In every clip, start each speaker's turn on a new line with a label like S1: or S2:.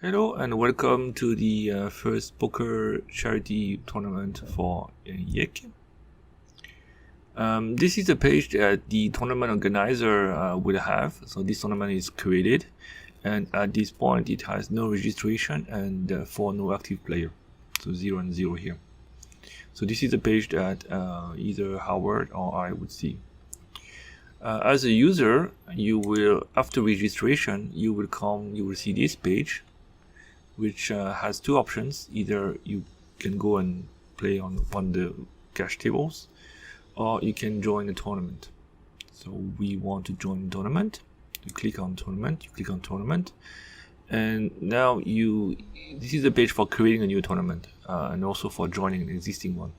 S1: Hello and welcome to the first poker charity tournament for YEC. This is the page that the tournament organizer will have. So this tournament is created, and at this point it has no registration and therefore no active player. So 0 and 0 here. So this is the page that either Howard or I would see. As a user, you will, after registration, you will see this page, which has two options. Either you can go and play on the cash tables, or you can join the tournament. So we want to join the tournament. You click on tournament, and now this is the page for creating a new tournament and also for joining an existing one.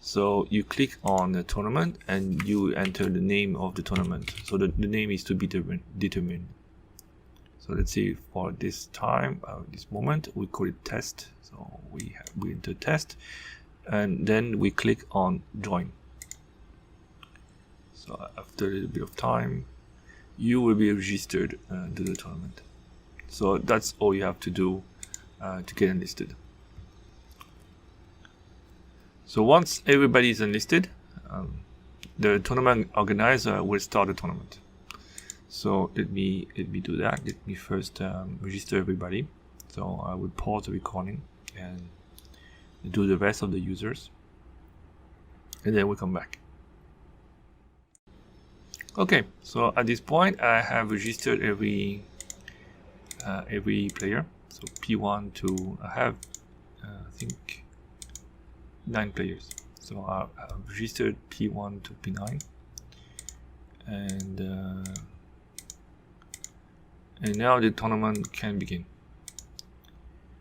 S1: So you click on the tournament and you enter the name of the tournament. So the name is to be determined. So let's say for this time, this moment, we call it test. So we enter test, and then we click on join. So after a little bit of time, you will be registered to the tournament. So that's all you have to do to get enlisted. So once everybody is enlisted, the tournament organizer will start the tournament. So let me do that. Let me first register everybody. So I will pause the recording and do the rest of the users, and then we'll come back. Okay, so at this point I have registered every player. So P1 to I have I think 9 players. So I've registered P1 to P9, and now the tournament can begin.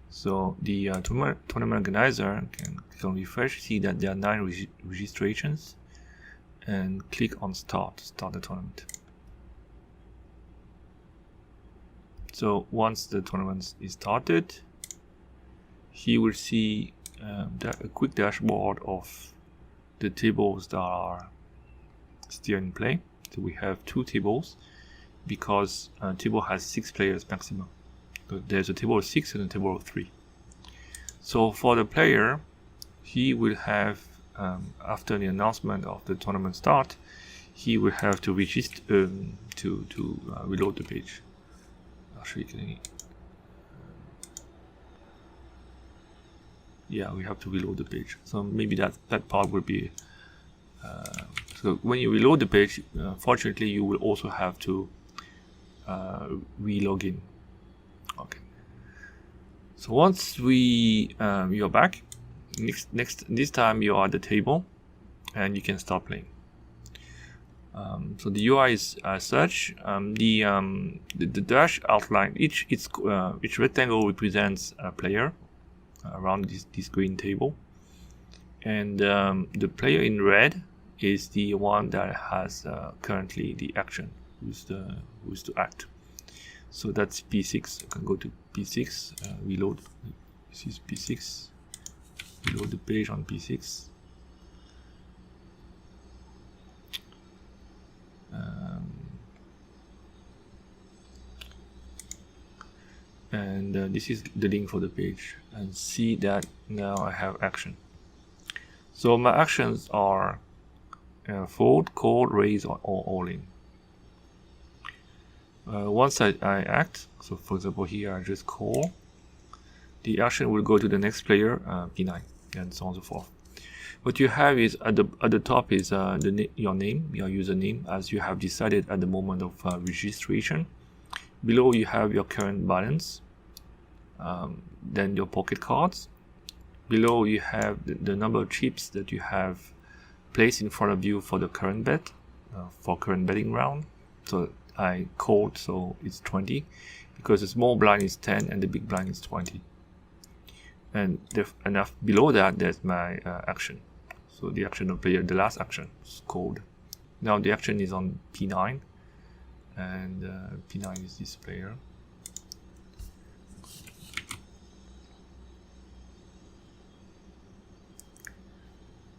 S1: So the tournament organizer can refresh, see that there are 9 registrations, and click on start the tournament. So once the tournament is started, he will see a quick dashboard of the tables that are still in play. So we have 2 tables, because a table has 6 players maximum. So there's a table of 6 and a table of 3. So for the player, he will have, after the announcement of the tournament start, he will have to register to reload the page. Actually, yeah, we have to reload the page. So maybe that part will be. So when you reload the page, fortunately, you will also have to re-log in. Okay. So once you're back, this time you are at the table, and you can start playing. So the UI is as such. The dash outline, each rectangle represents a player around this green table, and the player in red is the one that has currently the action, who's to act. So that's P6. I can go to P6, reload. This is P6. Reload the page on P6. And this is the link for the page, and see that now I have action. So my actions are fold, call, raise, or all in. Once I act, so for example here I just call, the action will go to the next player, P9, and so on and so forth. What you have is at the top is your name, your username, as you have decided at the moment of registration. Below you have your current balance, then your pocket cards. Below you have the number of chips that you have placed in front of you for the current bet, for current betting round. So I called, so it's 20, because the small blind is 10 and the big blind is 20. And below that there's my action. So the action of player, the last action is called. Now the action is on P9, and P9 is this player.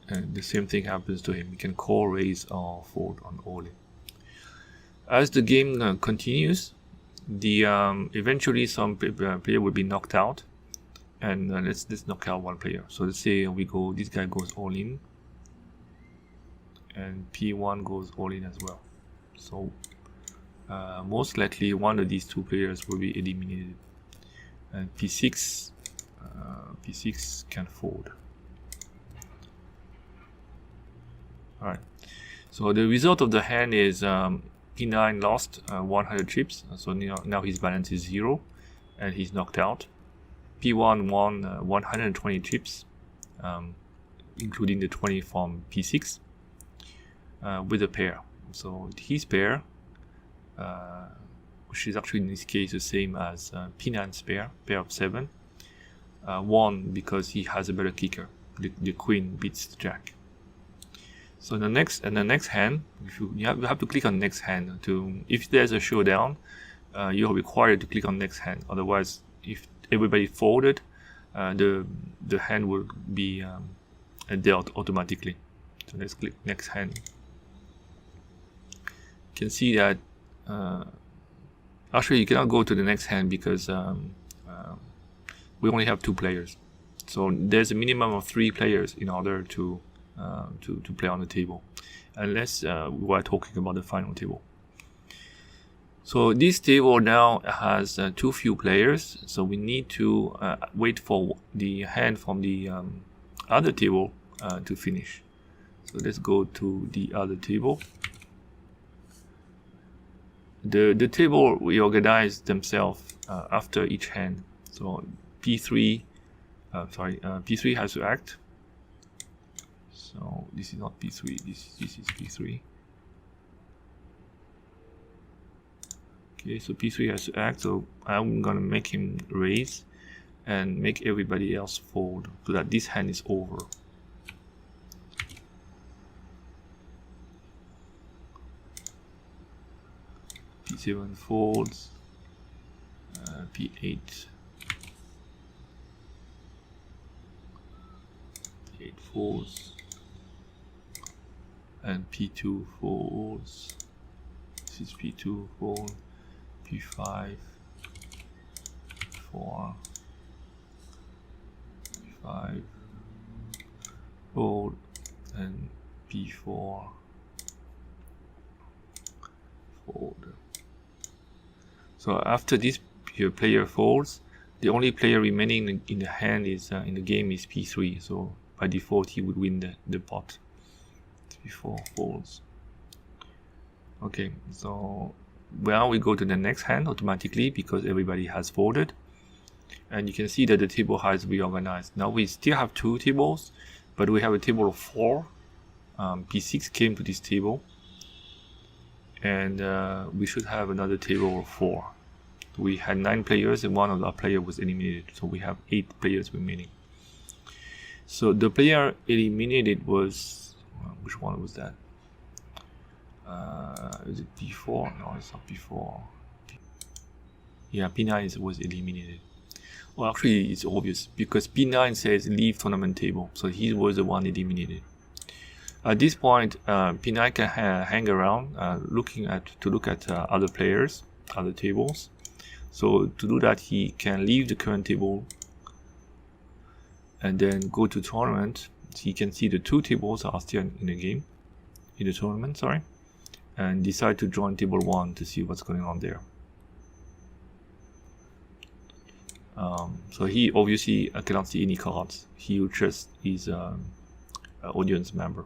S1: And the same thing happens to him. He can call, raise, or fold on all in. As the game continues, the eventually some player will be knocked out, and let's knock out one player. So let's say this guy goes all in, and P1 goes all in as well. So most likely one of these two players will be eliminated, and P6 can fold. All right. So the result of the hand is P9 lost 100 chips, so now his balance is 0, and he's knocked out. P1 won 120 chips, including the 20 from P6, with a pair. So his pair, which is actually in this case the same as P9's pair of 7, won because he has a better kicker. The queen beats the jack. So the next hand, you have to click on next hand if there's a showdown, you're required to click on next hand. Otherwise, if everybody folded, the hand will be dealt automatically. So let's click next hand. You can see that actually you cannot go to the next hand because we only have 2 players. So there's a minimum of 3 players in order to play on the table, unless we are talking about the final table. So this table now has too few players, so we need to wait for the hand from the other table to finish. So let's go to the other table. The table reorganize themselves after each hand. So P3 has to act. So this is not P3, this is P3. Okay, so P3 has to act, so I'm gonna make him raise and make everybody else fold so that this hand is over. P7 folds, P8 folds, and P2 folds. This is P2 fold, P5 4, P5 fold, and P4 fold. So after this player folds, the only player remaining in the hand is in the game is P3. So by default, he would win the pot. P4 folds. Okay, so now we go to the next hand automatically because everybody has folded, and you can see that the table has reorganized. Now we still have 2 tables, but we have a table of 4. P6 came to this table, and we should have another table of 4. We had 9 players, and one of our players was eliminated, so we have 8 players remaining. So the player eliminated was which one was that? Is it P4? No, it's not P4. Yeah, P9 was eliminated. Well, actually, it's obvious because P9 says leave tournament table, so he was the one eliminated. At this point, P9 can hang around, to look at other players, other tables. So to do that, he can leave the current table and then go to tournament. So he can see the 2 tables are still in the game, in the tournament, sorry, and decide to join table 1 to see what's going on there. So he obviously cannot see any cards. He just is an audience member.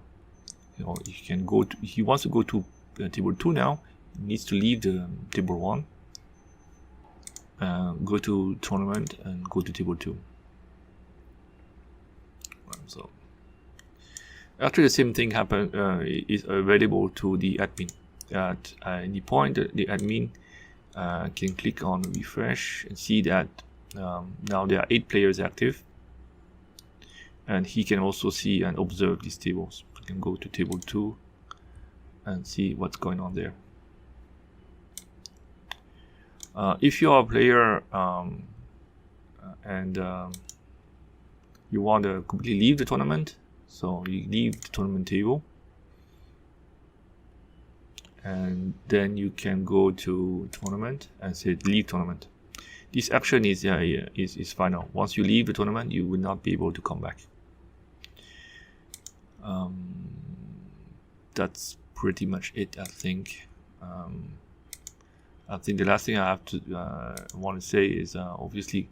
S1: You know, he can go to, if he wants to go to table 2 now, he needs to leave the table 1, go to tournament and go to table 2. So actually the same thing is available to the admin. At any point, the admin can click on refresh and see that now there are 8 players active, and he can also see and observe these tables. You can go to table 2 and see what's going on there. If you are a player and you want to completely leave the tournament, so you leave the tournament table and then you can go to tournament and say leave tournament. This action is final. Once you leave the tournament, you will not be able to come back. That's pretty much it, I think. I think the last thing I have to want to say is obviously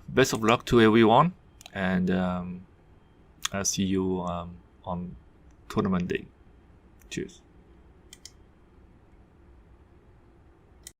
S1: best of luck to everyone, and I'll see you on tournament day. Cheers.